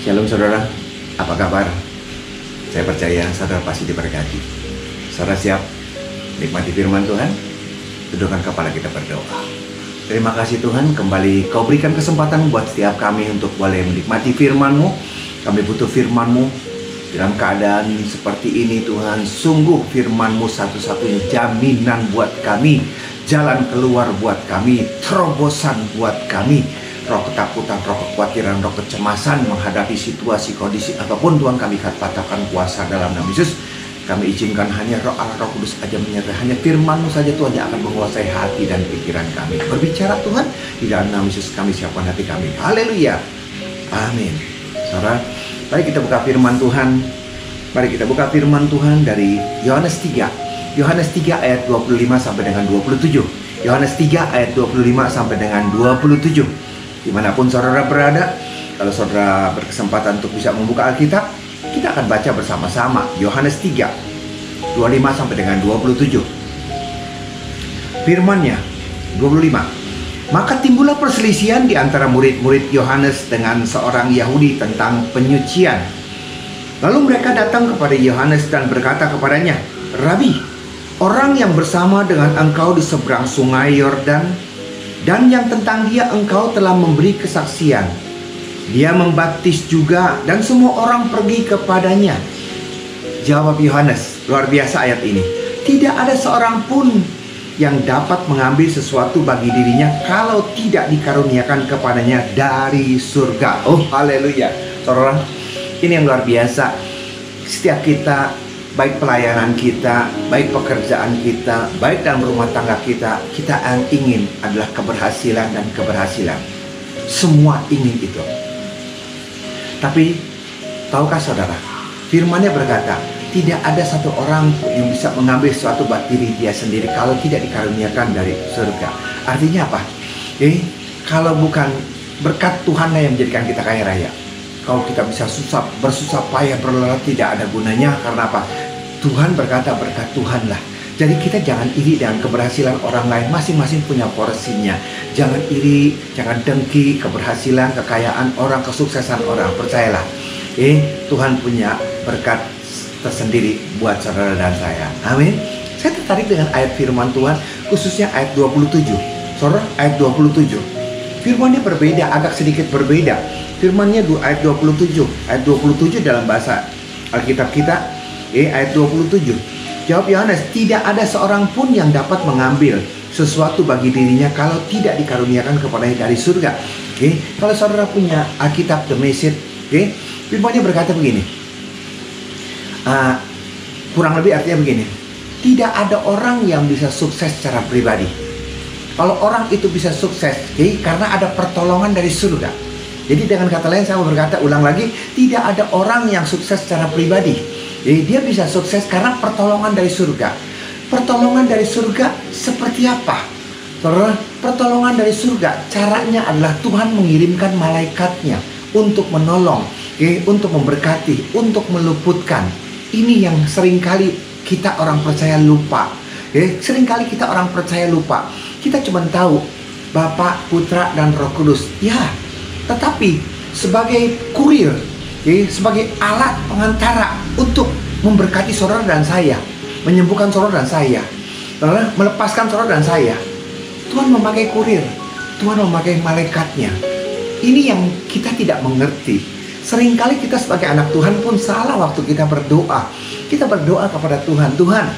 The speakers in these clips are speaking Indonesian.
Shalom saudara, apa kabar? Saya percaya saudara pasti diberkati. Saudara siap nikmati firman Tuhan? Tundukkan kepala kita berdoa. Terima kasih Tuhan, kembali Kau berikan kesempatan buat setiap kami untuk boleh menikmati firman-Mu. Kami butuh firman-Mu dalam keadaan seperti ini Tuhan. Sungguh firman-Mu satu-satunya jaminan buat kami, jalan keluar buat kami, terobosan buat kami. Roh ketakutan, roh kekhawatiran, roh kecemasan menghadapi situasi kondisi apapun Tuhan, kami katakan kuasa dalam nama Yesus. Kami izinkan hanya roh Allah, roh kudus aja menyertai. Hanya firman-Mu saja Tuhan yang akan menguasai hati dan pikiran kami. Berbicara Tuhan, di dalam nama Yesus kami siapkan hati kami. Haleluya, amin. Saudara, mari kita buka firman Tuhan. Mari kita buka firman Tuhan dari Yohanes 3. Yohanes 3 ayat 25 sampai dengan 27. Yohanes 3 ayat 25 sampai dengan 27. Dimanapun saudara berada, kalau saudara berkesempatan untuk bisa membuka Alkitab, kita akan baca bersama-sama Yohanes 3 25 sampai dengan 27. Firman-Nya 25. Maka timbullah perselisihan di antara murid-murid Yohanes dengan seorang Yahudi tentang penyucian. Lalu mereka datang kepada Yohanes dan berkata kepadanya, "Rabi, orang yang bersama dengan engkau di seberang sungai Yordan, dan yang tentang dia engkau telah memberi kesaksian. Dia membaptis juga dan semua orang pergi kepadanya." Jawab Yohanes, luar biasa ayat ini. Tidak ada seorang pun yang dapat mengambil sesuatu bagi dirinya kalau tidak dikaruniakan kepadanya dari surga. Oh haleluya. Saudara, ini yang luar biasa. Setiap kita, baik pelayanan kita, baik pekerjaan kita, baik dalam rumah tangga kita yang ingin adalah keberhasilan dan keberhasilan. Semua ingin itu. Tapi tahukah saudara, firman-Nya berkata, tidak ada satu orang yang bisa mengambil sesuatu buat diri dia sendiri kalau tidak dikaruniakan dari surga. Artinya apa? Kalau bukan berkat Tuhan yang menjadikan kita kaya raya, kalau kita bisa bersusah payah berlelah, tidak ada gunanya. Karena apa? Tuhan berkata berkat Tuhan lah. Jadi kita jangan iri dengan keberhasilan orang lain. Masing-masing punya porsinya. Jangan iri, jangan dengki keberhasilan, kekayaan orang, kesuksesan orang. Percayalah, Tuhan punya berkat tersendiri buat saudara dan saya. Amin. Saya tertarik dengan ayat firman Tuhan, khususnya ayat 27. Saudara, ayat 27. Firman-Nya berbeda, agak sedikit berbeda. Firman-Nya ayat 27. Ayat 27 dalam bahasa Alkitab kita, ayat 27. Jawab Yohanes, tidak ada seorang pun yang dapat mengambil sesuatu bagi dirinya kalau tidak dikaruniakan kepadanya dari surga. Kalau saudara punya Alkitab The Message, firman-Nya berkata begini. Kurang lebih artinya begini. Tidak ada orang yang bisa sukses secara pribadi. Kalau orang itu bisa sukses, karena ada pertolongan dari surga. Jadi dengan kata lain saya mau berkata, ulang lagi, tidak ada orang yang sukses secara pribadi. Jadi dia bisa sukses karena pertolongan dari surga. Pertolongan dari surga seperti apa? Pertolongan dari surga caranya adalah Tuhan mengirimkan malaikatnya untuk menolong, untuk memberkati, untuk meluputkan. Ini yang seringkali kita orang percaya lupa. Seringkali kita orang percaya lupa. Kita cuma tahu Bapa, Putra, dan Roh Kudus. Ya, tetapi sebagai kurir, sebagai alat pengantara untuk memberkati saudara dan saya, menyembuhkan saudara dan saya, melepaskan saudara dan saya, Tuhan memakai kurir, Tuhan memakai malaikatnya. Ini yang kita tidak mengerti. Seringkali kita sebagai anak Tuhan pun salah waktu kita berdoa. Kita berdoa kepada Tuhan, Tuhan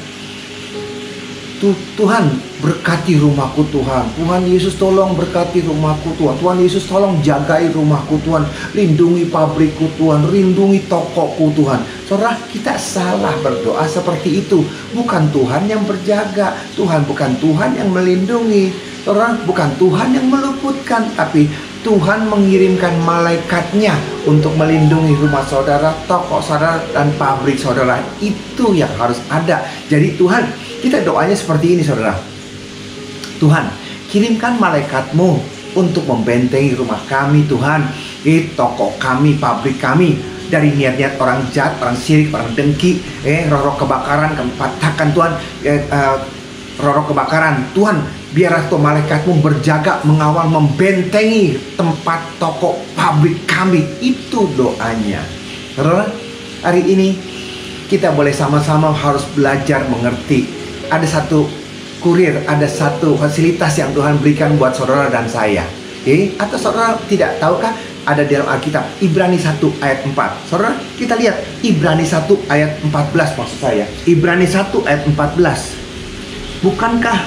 berkati rumahku Tuhan. Tuhan Yesus tolong berkati rumahku Tuhan. Tuhan Yesus tolong jagai rumahku Tuhan. Lindungi pabrikku Tuhan. Lindungi tokoku Tuhan. Saudara, kita salah berdoa seperti itu. Bukan Tuhan yang berjaga. Bukan Tuhan yang melindungi. Saudara, bukan Tuhan yang meluputkan. Tapi Tuhan mengirimkan malaikatnya untuk melindungi rumah saudara, toko saudara, dan pabrik saudara. Itu yang harus ada. Jadi Tuhan, kita doanya seperti ini saudara. Tuhan, kirimkan malaikatmu untuk membentengi rumah kami Tuhan, toko kami, pabrik kami, dari niat-niat orang jahat, orang syirik, orang dengki, roh-roh kebakaran, kami patahkan Tuhan, roh-roh kebakaran. Tuhan, biarlah tuh malaikatmu berjaga, mengawal, membentengi tempat toko pabrik kami. Itu doanya. Saudara, hari ini kita boleh sama-sama harus belajar mengerti. Ada satu kurir, ada satu fasilitas yang Tuhan berikan buat saudara dan saya. Atau saudara tidak tahukah, ada di dalam Alkitab, Ibrani 1 ayat 4. Saudara, kita lihat Ibrani 1 ayat 14 maksud saya. Ibrani 1 ayat 14. Bukankah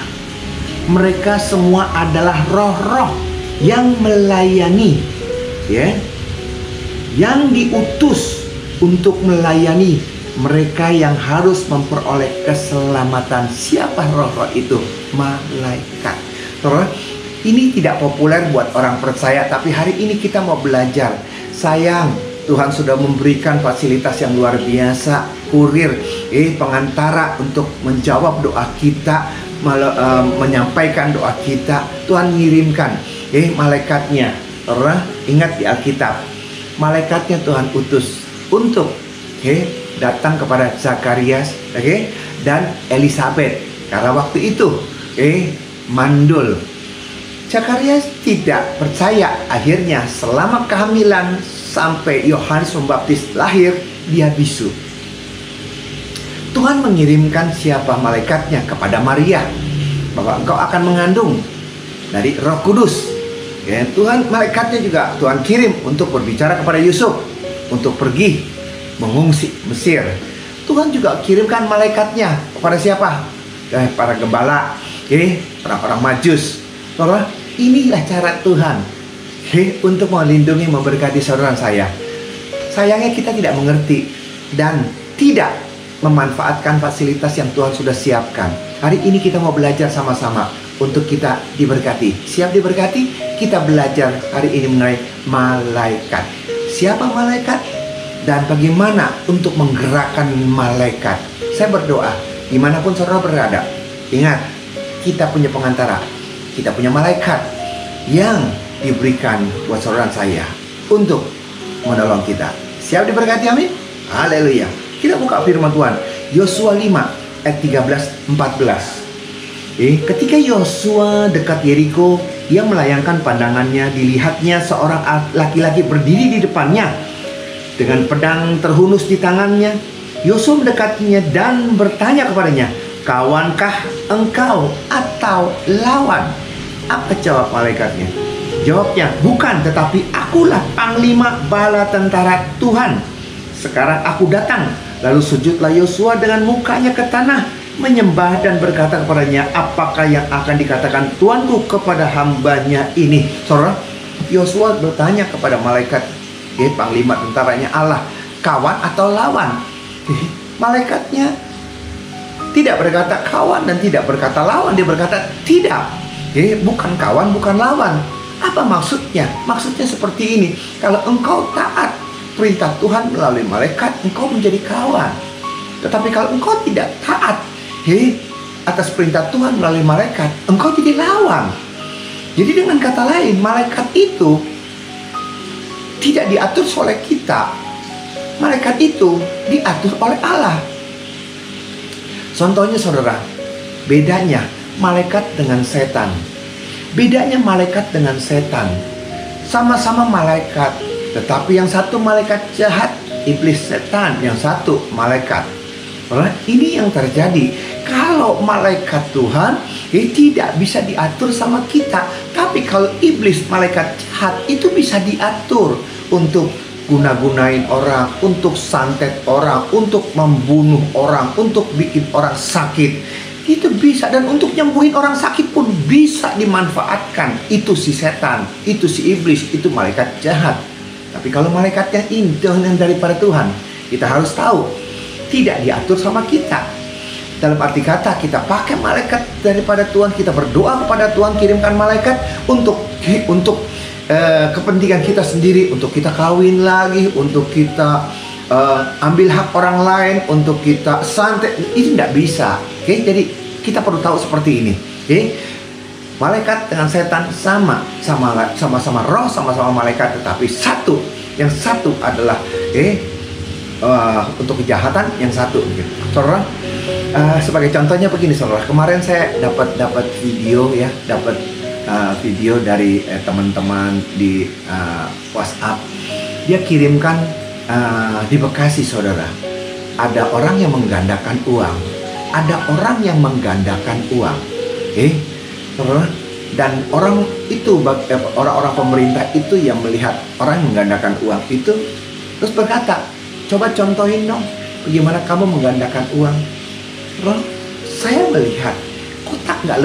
mereka semua adalah roh-roh yang melayani, yang diutus untuk melayani mereka yang harus memperoleh keselamatan. Siapa roh-roh itu? Malaikat. Saudara, ini tidak populer buat orang percaya, tapi hari ini kita mau belajar. Sayang, Tuhan sudah memberikan fasilitas yang luar biasa, kurir, pengantara untuk menjawab doa kita, menyampaikan doa kita. Tuhan ngirimkan malaikatnya. Saudara, ingat di Alkitab, malaikatnya Tuhan utus untuk datang kepada Zakarias, dan Elisabet. Karena waktu itu mandul. Zakarias tidak percaya. Akhirnya selama kehamilan sampai Yohanes Pembaptis lahir, dia bisu. Tuhan mengirimkan siapa malaikatnya kepada Maria, bahwa engkau akan mengandung dari Roh Kudus. Tuhan, malaikatnya juga Tuhan kirim untuk berbicara kepada Yusuf untuk pergi mengungsi Mesir. Tuhan juga kirimkan malaikatnya kepada siapa? Para gembala, orang-orang Majus. Saudara, inilah cara Tuhan untuk melindungi, memberkati saudara saya. Sayangnya kita tidak mengerti dan tidak memanfaatkan fasilitas yang Tuhan sudah siapkan. Hari ini kita mau belajar sama-sama untuk kita diberkati. Siap diberkati? Kita belajar hari ini mengenai malaikat. Siapa malaikat? Dan bagaimana untuk menggerakkan malaikat? Saya berdoa, dimanapun saudara berada, ingat, kita punya pengantara. Kita punya malaikat yang diberikan buat saudara saya untuk menolong kita. Siap diberkati, amin? Haleluya. Kita buka firman Tuhan, Yosua 5 ayat 13-14. Ketika Yosua dekat Yeriko, dia melayangkan pandangannya, dilihatnya seorang laki-laki berdiri di depannya dengan pedang terhunus di tangannya. Yosua mendekatinya dan bertanya kepadanya, kawankah engkau atau lawan? Apa jawab malaikatnya? Jawabnya, bukan, tetapi akulah panglima bala tentara Tuhan. Sekarang aku datang. Lalu sujudlah Yosua dengan mukanya ke tanah, menyembah dan berkata kepadanya, apakah yang akan dikatakan Tuanku kepada hambanya ini? Saudara, Yosua bertanya kepada malaikat, panglima tentaranya Allah, kawan atau lawan? Malaikatnya tidak berkata kawan dan tidak berkata lawan. Dia berkata tidak, bukan kawan, bukan lawan. Apa maksudnya? Maksudnya seperti ini, kalau engkau taat perintah Tuhan melalui malaikat, engkau menjadi kawan. Tetapi kalau engkau tidak taat atas perintah Tuhan melalui malaikat, engkau jadi lawan. Jadi dengan kata lain, malaikat itu tidak diatur oleh kita. Malaikat itu diatur oleh Allah. Contohnya saudara, bedanya malaikat dengan setan. Bedanya malaikat dengan setan, sama-sama malaikat, tetapi yang satu malaikat jahat, iblis setan, yang satu malaikat. Ini yang terjadi. Kalau malaikat Tuhan tidak bisa diatur sama kita, tapi kalau iblis malaikat jahat itu bisa diatur untuk guna-gunain orang, untuk santet orang, untuk membunuh orang, untuk bikin orang sakit. Itu bisa, dan untuk nyembuhin orang sakit pun bisa dimanfaatkan. Itu si setan, itu si iblis, itu malaikat jahat. Tapi kalau malaikat yang indah yang daripada Tuhan, kita harus tahu tidak diatur sama kita. Dalam arti kata, kita pakai malaikat daripada Tuhan, kita berdoa kepada Tuhan, kirimkan malaikat untuk kepentingan kita sendiri, untuk kita kawin lagi, untuk kita ambil hak orang lain, untuk kita santet. Itu tidak bisa. Jadi kita perlu tahu seperti ini. Malaikat dengan setan sama-sama roh, sama-sama malaikat, tetapi satu. Yang satu adalah untuk kejahatan, yang satu. Saudara, Sebagai contohnya begini saudara, kemarin saya dapat video ya, video dari teman-teman di WhatsApp. Dia kirimkan di Bekasi saudara, ada orang yang menggandakan uang, saudara. Dan orang itu, orang-orang pemerintah itu yang melihat orang yang menggandakan uang itu, terus berkata, coba contohin dong, bagaimana kamu menggandakan uang. Bro, saya melihat kotak nggak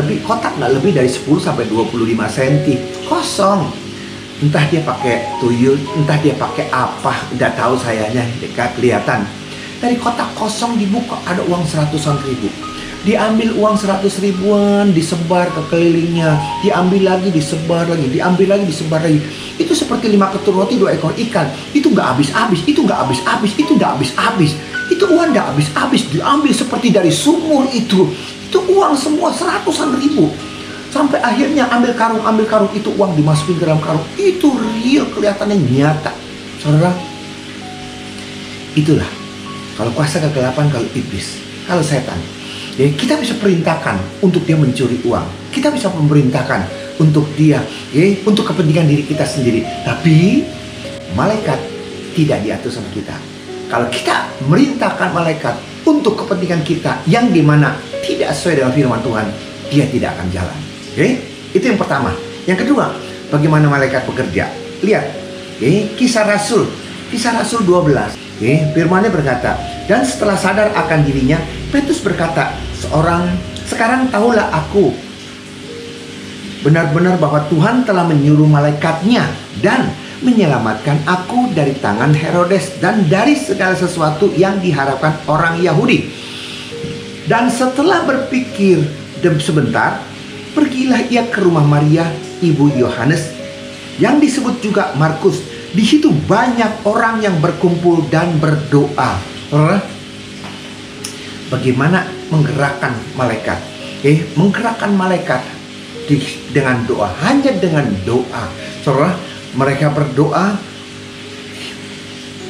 lebih dari 10 sampai 25 cm kosong. Entah dia pakai tuyul, entah dia pakai apa, tidak tahu sayanya, dekat kelihatan. Dari kotak kosong dibuka ada uang 100-an ribu. Diambil uang 100 ribuan, disebar ke kelilingnya, diambil lagi, disebar lagi, diambil lagi, disebar lagi. Itu seperti 5 ketur roti, 2 ekor ikan. Itu nggak habis-habis, itu nggak habis-habis, itu nggak habis-habis. Itu uang nggak habis-habis, diambil seperti dari sumur itu. Itu uang semua 100-an ribu. Sampai akhirnya ambil karung, itu uang dimasukin ke dalam karung. Itu real, kelihatannya nyata. Saudara, itulah kalau kuasa kegelapan, kalau iblis, kalau setan. Ya, kita bisa perintahkan untuk dia mencuri uang. Kita bisa memerintahkan untuk dia, untuk kepentingan diri kita sendiri. Tapi malaikat tidak diatur sama kita. Kalau kita merintahkan malaikat untuk kepentingan kita yang dimana tidak sesuai dengan firman Tuhan, dia tidak akan jalan. Itu yang pertama. Yang kedua, bagaimana malaikat bekerja? Lihat, Kisah Rasul 12. Firman-Nya berkata, dan setelah sadar akan dirinya, Petrus berkata, sekarang tahulah aku benar-benar bahwa Tuhan telah menyuruh malaikatnya dan menyelamatkan aku dari tangan Herodes dan dari segala sesuatu yang diharapkan orang Yahudi. Dan setelah berpikir sebentar, pergilah ia ke rumah Maria, ibu Yohanes, yang disebut juga Markus. Di situ banyak orang yang berkumpul dan berdoa. Bagaimana menggerakkan malaikat? Menggerakkan malaikat dengan doa, hanya dengan doa. Saudara, mereka berdoa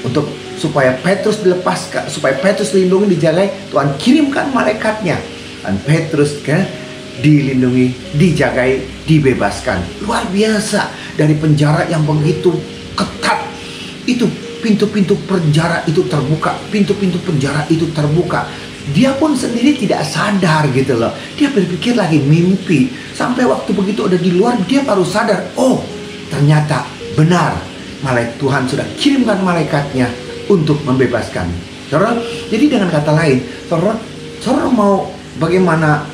untuk supaya Petrus dilepaskan, supaya Petrus dilindungi, dijagai. Tuhan kirimkan malaikatnya, dan Petrus dilindungi, dijagai, dibebaskan. Luar biasa. Dari penjara yang begitu ketat, itu pintu-pintu penjara itu terbuka, pintu-pintu penjara itu terbuka. Dia pun sendiri tidak sadar gitu loh. Dia berpikir lagi mimpi. Sampai waktu begitu ada di luar, dia baru sadar, oh ternyata benar, Tuhan sudah kirimkan malaikatnya untuk membebaskan. Saudara, jadi dengan kata lain, saudara mau bagaimana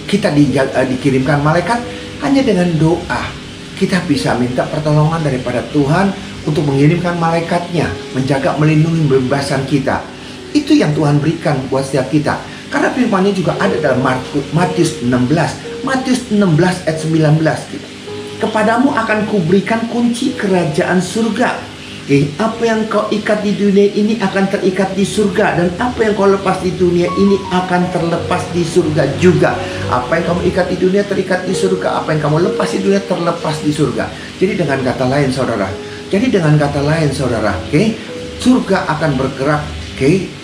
kita dikirimkan malaikat? Hanya dengan doa. Kita bisa minta pertolongan daripada Tuhan untuk mengirimkan malaikatnya, menjaga, melindungi, membebaskan kita. Itu yang Tuhan berikan buat setiap kita. Karena firman-Nya juga ada dalam Matius 16. Matius 16 ayat 19. Kepadamu akan kuberikan kunci kerajaan surga. Apa yang kau ikat di dunia ini akan terikat di surga, dan apa yang kau lepas di dunia ini akan terlepas di surga juga. Apa yang kamu ikat di dunia terikat di surga, apa yang kamu lepas di dunia terlepas di surga. Jadi dengan kata lain saudara, surga akan bergerak.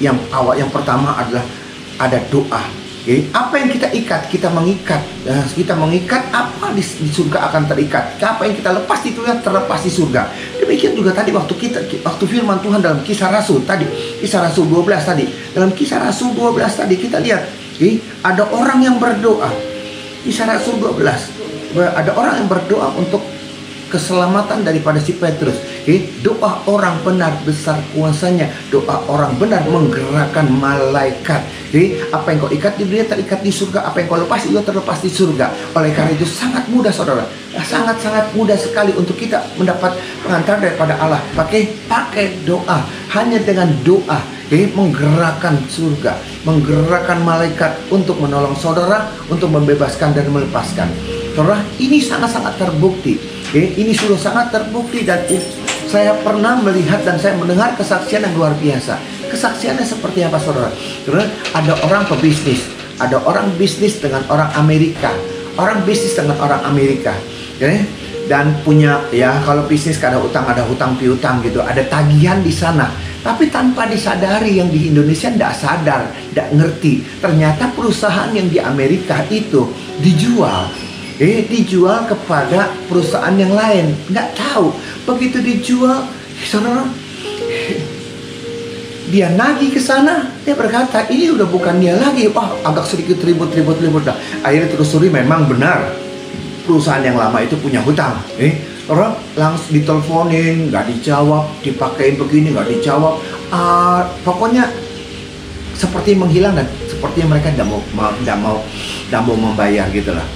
Yang pertama adalah ada doa. Apa yang kita ikat, kita mengikat. Kita mengikat, apa di surga akan terikat. Apa yang kita lepas di dunia terlepas di surga. Demikian juga tadi waktu firman Tuhan dalam Kisah Rasul tadi, Kisah Rasul 12 tadi. Dalam Kisah Rasul 12 tadi kita lihat, ada orang yang berdoa. Kisah Rasul 12, ada orang yang berdoa untuk keselamatan daripada si Petrus. Doa orang benar besar kuasanya. Doa orang benar menggerakkan malaikat. Apa yang kau ikat di dunia terikat di surga, apa yang kau lepas itu terlepas di surga. Oleh karena itu sangat mudah saudara, sangat mudah sekali untuk kita mendapat pengantar daripada Allah. Pakai doa. Hanya dengan doa, menggerakkan surga, menggerakkan malaikat untuk menolong saudara, untuk membebaskan dan melepaskan. Saudara, ini sangat-sangat terbukti. Ini sudah sangat terbukti, dan saya pernah melihat dan saya mendengar kesaksian yang luar biasa. Kesaksiannya seperti apa saudara? Karena ada orang pebisnis, ada orang bisnis dengan orang Amerika, orang bisnis dengan orang Amerika. dan punya, ya kalau bisnis ada hutang piutang gitu, ada tagihan di sana. Tapi tanpa disadari, yang di Indonesia tidak sadar, tidak ngerti. Ternyata perusahaan yang di Amerika itu dijual kepada perusahaan yang lain. Nggak tahu. Begitu dijual, saudara, dia nagih ke sana. Dia berkata, ini udah bukan dia lagi. Wah, agak sedikit ribut. Akhirnya telusuri, memang benar perusahaan yang lama itu punya hutang. Orang langsung diteleponin, nggak dijawab, dipakein begini, nggak dijawab. Pokoknya seperti menghilang, dan sepertinya mereka tidak mau membayar gitulah.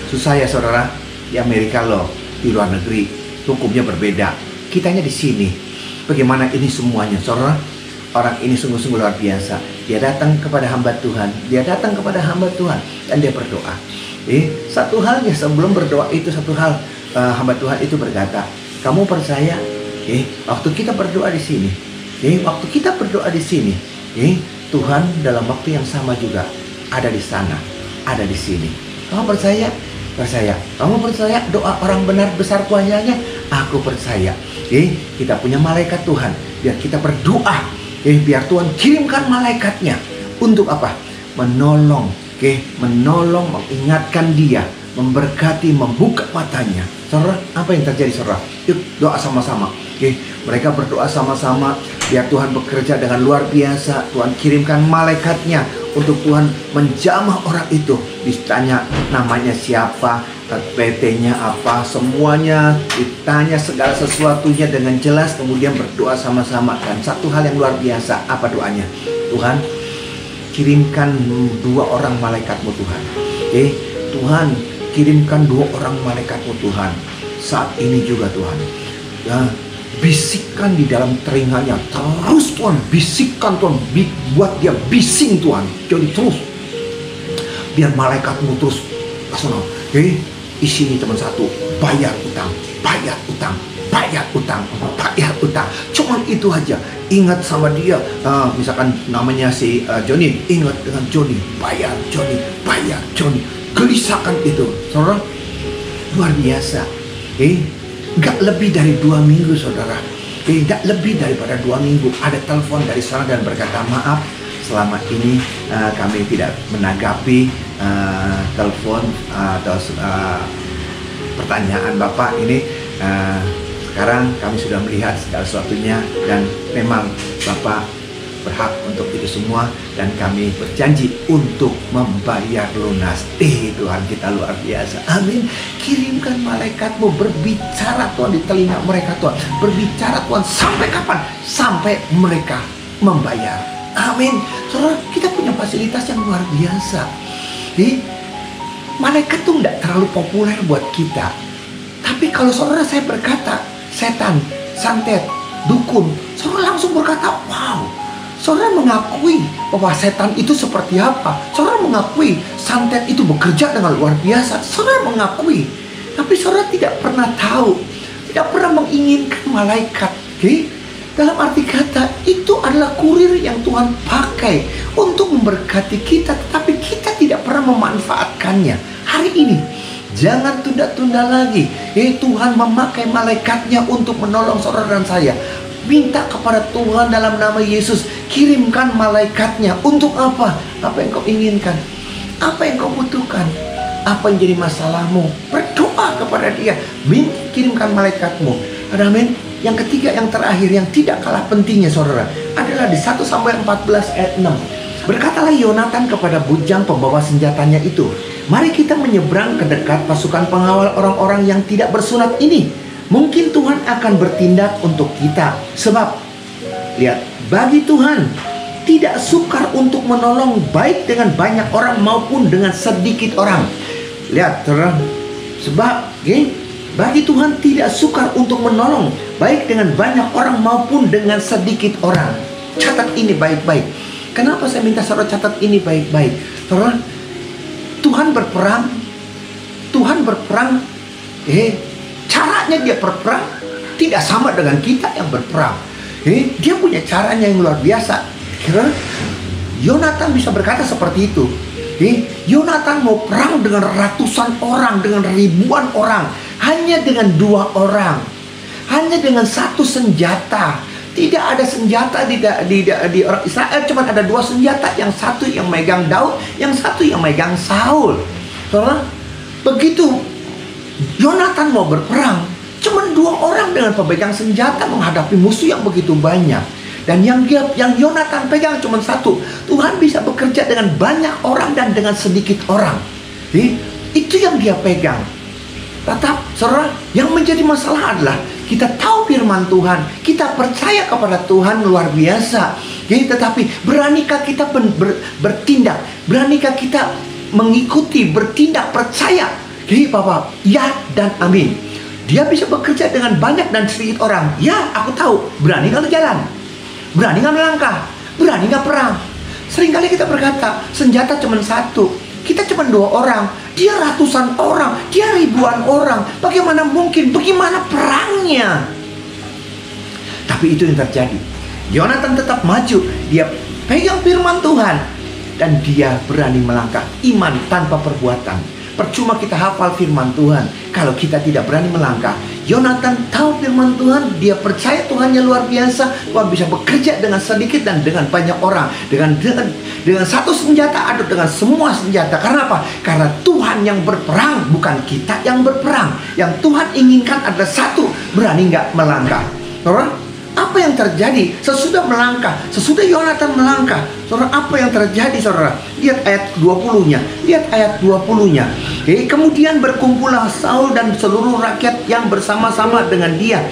Susah ya saudara. Di Amerika loh, di luar negeri hukumnya berbeda. Kitanya di sini. Bagaimana ini semuanya, saudara? Orang ini sungguh-sungguh luar biasa. Dia datang kepada hamba Tuhan, dan dia berdoa. Satu halnya sebelum berdoa itu, hamba Tuhan itu berkata, kamu percaya? Waktu kita berdoa di sini, Tuhan dalam waktu yang sama juga ada di sana, ada di sini. Kamu percaya? Percaya. Kamu percaya doa orang benar besar kuasanya? Aku percaya. Kita punya malaikat Tuhan. Biar kita berdoa, biar Tuhan kirimkan malaikatnya. Untuk apa? Menolong, mengingatkan dia, memberkati, membuka matanya. Saudara, apa yang terjadi saudara? Yuk doa sama-sama. Mereka berdoa sama-sama, biar Tuhan bekerja dengan luar biasa. Tuhan kirimkan malaikatnya untuk Tuhan menjamah orang itu. Ditanya namanya siapa, PT-nya apa, semuanya ditanya segala sesuatunya dengan jelas. Kemudian berdoa sama-sama. Dan satu hal yang luar biasa, apa doanya? Tuhan, kirimkan 2 orang malaikatmu Tuhan. Tuhan, kirimkan 2 orang malaikatmu Tuhan. Saat ini juga Tuhan, ya, bisikkan di dalam telinganya. Terus Tuhan, bisikkan Tuhan, buat dia bising Tuhan. Jadi terus, biar malaikatmu terus langsung, isinya cuma satu, bayar utang. Cuman itu aja. Ingat sama dia, misalkan namanya si Johnny, ingat dengan Johnny, bayar Johnny. Gelisahkan itu, saudara, luar biasa. Gak lebih dari 2 minggu saudara, gak lebih daripada 2 minggu ada telepon dari sana dan berkata, maaf, selama ini kami tidak menanggapi telepon atau pertanyaan Bapak ini. Sekarang kami sudah melihat segala sesuatunya, dan memang Bapak berhak untuk itu semua, dan kami berjanji untuk membayar lunas. Tuhan kita luar biasa. Amin. Kirimkan malaikatmu, berbicara Tuhan di telinga mereka Tuhan. Berbicara Tuhan, sampai kapan? Sampai mereka membayar. Amin. Saudara, kita punya fasilitas yang luar biasa. Malaikat tuh tidak terlalu populer buat kita. Tapi kalau saudara saya berkata setan, santet, dukun, saudara langsung berkata, wow. Saudara mengakui bahwa setan itu seperti apa. Saudara mengakui santet itu bekerja dengan luar biasa. Saudara mengakui. Tapi saudara tidak pernah tahu, tidak pernah menginginkan malaikat. Dalam arti kata, itu adalah kurir yang Tuhan pakai untuk memberkati kita, tetapi kita tidak pernah memanfaatkannya. Hari ini jangan tunda-tunda lagi. Tuhan memakai malaikatnya untuk menolong saudara dan saya. Minta kepada Tuhan dalam nama Yesus, kirimkan malaikatnya. Untuk apa? Apa yang kau inginkan? Apa yang kau butuhkan? Apa yang jadi masalahmu? Berdoa kepada dia. Minta kirimkan malaikatmu. Amin. Yang ketiga, yang terakhir, yang tidak kalah pentingnya saudara, adalah di 1 Samuel 14 ayat 6. Berkatalah Yonatan kepada bujang pembawa senjatanya itu, mari kita menyeberang ke dekat pasukan pengawal orang-orang yang tidak bersunat ini. Mungkin Tuhan akan bertindak untuk kita. Sebab, lihat, bagi Tuhan tidak sukar untuk menolong, baik dengan banyak orang maupun dengan sedikit orang. Lihat, saudara. Sebab, bagi Tuhan tidak sukar untuk menolong, baik dengan banyak orang maupun dengan sedikit orang. Catat ini baik-baik. Kenapa saya minta saudara catat ini baik-baik? Saudara, Tuhan berperang. Caranya dia berperang tidak sama dengan kita yang berperang. Dia punya caranya yang luar biasa. Yonatan bisa berkata seperti itu. Yonatan mau perang dengan ratusan orang, dengan ribuan orang. hanya dengan 2 orang, hanya dengan 1 senjata. Tidak ada senjata di orang Israel, cuma ada 2 senjata. Yang satu yang megang Daud, yang satu yang megang Saul. Saudara, begitu Yonatan mau berperang, cuma 2 orang dengan pemegang senjata menghadapi musuh yang begitu banyak. Dan yang Yonatan pegang cuma 1. Tuhan bisa bekerja dengan banyak orang dan dengan sedikit orang. Itu yang dia pegang. Tetap, saudara, yang menjadi masalah adalah kita tahu firman Tuhan, kita percaya kepada Tuhan luar biasa. Tetapi beranikah kita bertindak? Beranikah kita mengikuti, bertindak, percaya? Bapak, ya dan amin. Dia bisa bekerja dengan banyak dan sedikit orang. Ya, aku tahu. Berani nggak jalan? Berani nggak melangkah? Berani nggak perang? Seringkali kita berkata, senjata cuma 1. Kita cuma 2 orang. Dia ratusan orang. Dia ribuan orang. Bagaimana mungkin? Bagaimana perangnya? Tapi itu yang terjadi. Yonatan tetap maju. Dia pegang firman Tuhan. Dan dia berani melangkah. Iman tanpa perbuatan. Percuma kita hafal firman Tuhan kalau kita tidak berani melangkah. Yonatan tahu firman Tuhan, dia percaya Tuhannya luar biasa. Tuhan bisa bekerja dengan sedikit dan dengan banyak orang, dengan 1 senjata atau dengan semua senjata. Karena apa? Karena Tuhan yang berperang, bukan kita yang berperang. Yang Tuhan inginkan adalah 1, berani nggak melangkah. Saudara, apa yang terjadi sesudah melangkah, sesudah Yonatan melangkah? Saudara, apa yang terjadi, saudara? Lihat ayat 20-nya. Lihat ayat 20-nya. Kemudian berkumpullah Saul dan seluruh rakyat yang bersama-sama dengan dia.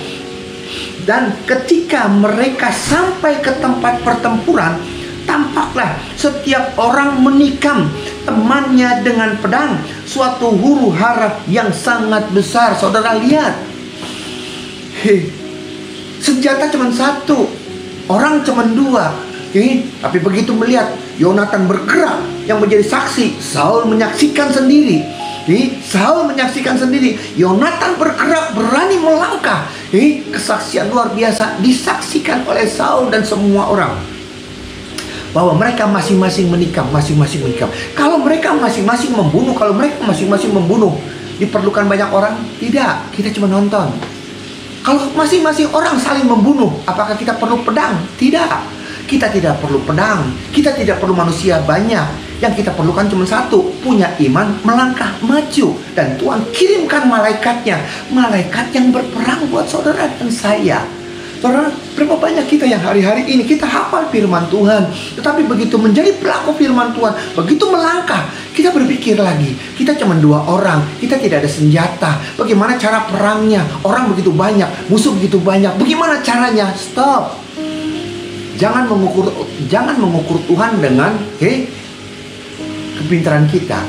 Dan ketika mereka sampai ke tempat pertempuran, tampaklah setiap orang menikam temannya dengan pedang, suatu huru hara yang sangat besar. Saudara lihat, senjata cuma 1, orang cuma 2. Tapi begitu melihat Yonatan bergerak, yang menjadi saksi, Saul menyaksikan sendiri. Saul menyaksikan sendiri. Yonatan bergerak, berani melangkah. Kesaksian luar biasa disaksikan oleh Saul dan semua orang. Bahwa mereka masing-masing menikam, masing-masing menikam. Kalau mereka masing-masing membunuh, diperlukan banyak orang? Tidak, kita cuma nonton. Kalau masing-masing orang saling membunuh, apakah kita perlu pedang? Tidak. Kita tidak perlu pedang. Kita tidak perlu manusia banyak. Yang kita perlukan cuma 1, punya iman, melangkah maju. Dan Tuhan kirimkan malaikatnya, malaikat yang berperang buat saudara dan saya. Saudara, berapa banyak kita yang hari-hari ini kita hafal firman Tuhan, tetapi begitu menjadi pelaku firman Tuhan, begitu melangkah, kita berpikir lagi, kita cuma 2 orang, kita tidak ada senjata. Bagaimana cara perangnya? Orang begitu banyak, musuh begitu banyak. Bagaimana caranya? Stop. Jangan mengukur Tuhan dengan kepintaran kita.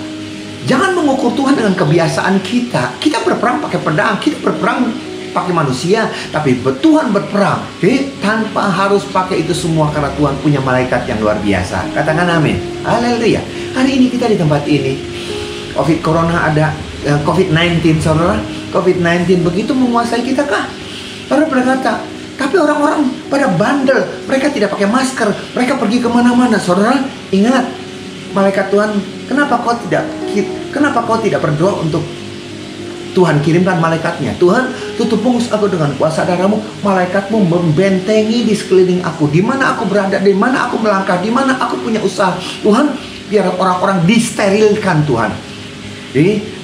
Jangan mengukur Tuhan dengan kebiasaan kita. Kita berperang pakai pedang, kita berperang pakai manusia, tapi Tuhan berperang tanpa harus pakai itu semua, karena Tuhan punya malaikat yang luar biasa. Katakan amin. Haleluya. Hari ini kita di tempat ini, Corona ada, COVID-19, saudara. COVID-19 begitu menguasai kita kah? Saudara berkata, tapi orang-orang pada bandel, mereka tidak pakai masker, mereka pergi kemana-mana. Saudara, ingat, malaikat Tuhan, kenapa kau tidak berdoa untuk Tuhan kirimkan malaikatnya? Tuhan, tutup bungkus aku dengan kuasa darahmu, malaikatmu membentengi di sekeliling aku. Di mana aku berada, di mana aku melangkah, di mana aku punya usaha. Tuhan, biar orang-orang disterilkan Tuhan.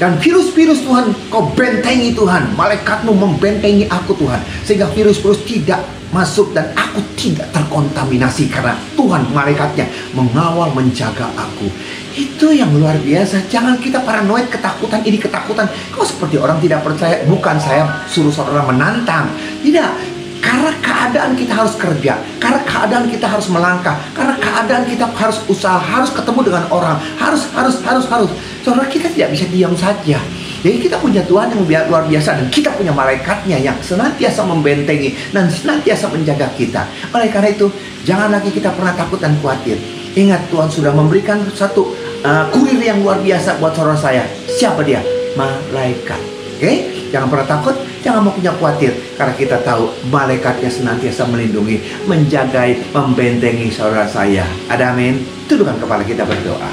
Dan virus-virus Tuhan, kau bentengi Tuhan. Malaikatmu membentengi aku Tuhan, sehingga virus-virus tidak masuk dan aku tidak terkontaminasi, karena Tuhan malaikatnya mengawal, menjaga aku. Itu yang luar biasa. Jangan kita paranoid, ketakutan ini, ketakutan. Kau seperti orang tidak percaya. Bukan saya suruh saudara menantang, tidak. Karena keadaan kita harus kerja, karena keadaan kita harus melangkah, karena keadaan kita harus usaha, harus ketemu dengan orang, harus. Saudara, kita tidak bisa diam saja. Jadi kita punya Tuhan yang luar biasa, dan kita punya malaikatnya yang senantiasa membentengi dan senantiasa menjaga kita. Oleh karena itu, jangan lagi kita pernah takut dan khawatir. Ingat, Tuhan sudah memberikan satu kurir yang luar biasa buat saudara saya. Siapa dia? Malaikat. Jangan pernah takut, jangan mau punya khawatir, karena kita tahu malaikatnya senantiasa melindungi, menjagai, membentengi saudara saya. Ada amin? Tundukkan kepala kita berdoa.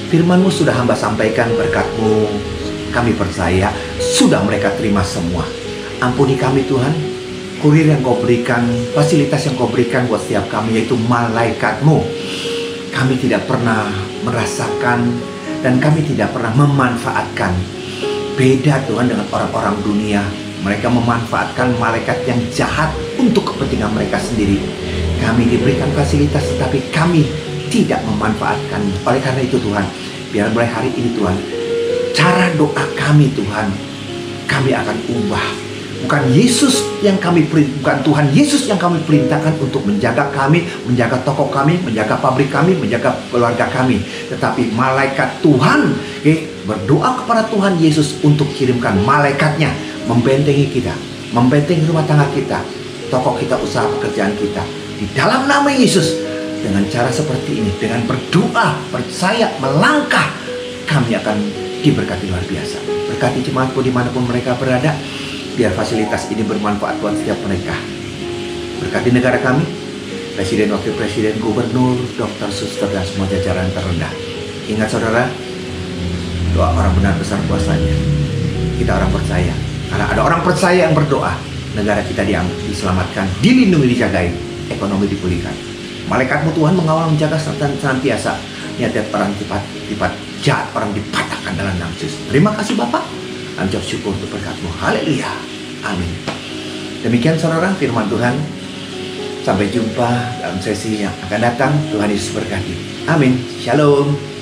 Firman-Mu sudah hamba sampaikan, berkat-Mu kami percaya sudah mereka terima semua. Ampuni kami Tuhan, kurir yang kau berikan, fasilitas yang kau berikan buat setiap kami, yaitu malaikat-Mu. Kami tidak pernah merasakan dan kami tidak pernah memanfaatkan. Beda Tuhan dengan orang-orang dunia. Mereka memanfaatkan malaikat yang jahat untuk kepentingan mereka sendiri. Kami diberikan fasilitas tetapi kami tidak memanfaatkan. Oleh karena itu Tuhan, biar mulai hari ini Tuhan, cara doa kami Tuhan, kami akan ubah. Bukan Tuhan Yesus yang kami perintahkan untuk menjaga kami, menjaga toko kami, menjaga pabrik kami, menjaga keluarga kami. Tetapi malaikat Tuhan, berdoa kepada Tuhan Yesus untuk kirimkan malaikatnya, membentengi kita, membentengi rumah tangga kita, toko kita, usaha pekerjaan kita. Di dalam nama Yesus, dengan cara seperti ini, dengan berdoa, percaya, melangkah, kami akan diberkati luar biasa. Berkati jemaatku dimanapun mereka berada. Biar fasilitas ini bermanfaat buat setiap mereka. Berkati negara kami, Presiden, Wakil Presiden, Gubernur, dokter, suster, dan semua jajaran terendah. Ingat saudara, doa orang benar besar kuasanya. Kita orang percaya. Karena ada orang percaya yang berdoa, negara kita diselamatkan, dilindungi, dijagai, ekonomi dipulihkan. Malaikat-Mu Tuhan mengawal, menjaga, serta senantiasa niat-niat orang tipat jahat, orang dipatahkan dalam nama Yesus. Terima kasih Bapak. Anjur syukur untuk berkat-Mu. Haleluya. Amin. Demikian saudara firman Tuhan. Sampai jumpa dalam sesi yang akan datang. Tuhan Yesus berkati. Amin. Shalom.